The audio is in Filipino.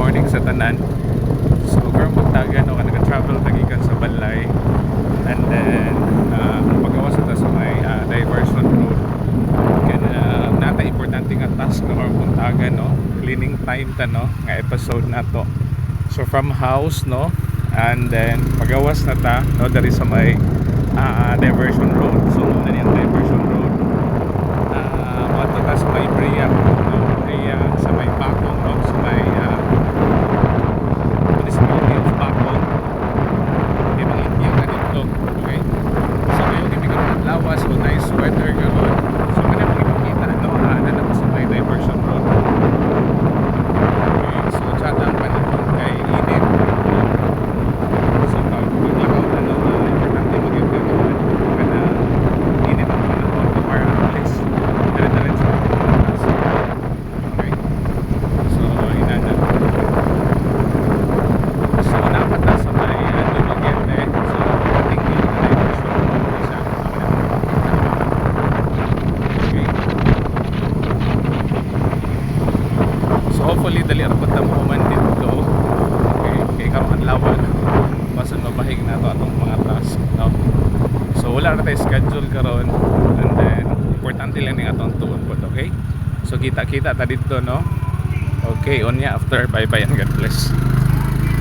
morning sa tanan. So karon pagtagan no nag-travel tagikan sa Balay. And then pagawas sa sa may diversion road. Kaya nata importante nga task no or puntagan no. Cleaning time ta no nga episode na to. So from house no and then pagawas na ta no dari sa may diversion road. So na yung diversion road. Wato ta sa may Bria no? Bria sa may Bakong no sa may municipality of Bakong. May mga Indian ka dito. Okay. So ngayon hindi ka lawas so nice weather karon. So kanya mo makikita no na sa may diversion road. Okay. So chat ang panahon kay init. So pag maglakaw na no importante magiging kana init ang panahon para at least dire-diretso. Okay. So inana. So dapat na sa may Dumaguete. So ating diversion road isa. Okay. So hopefully dali ra pud ta mo man dito. Okay, kay karon adlaw na. Basta mabahig na to atong mga task, no. So wala na tayo schedule karon and then importante lang ning atong tuon pod, okay? So kita-kita ta dito, no. Okay, on ya after. Bye bye and God bless.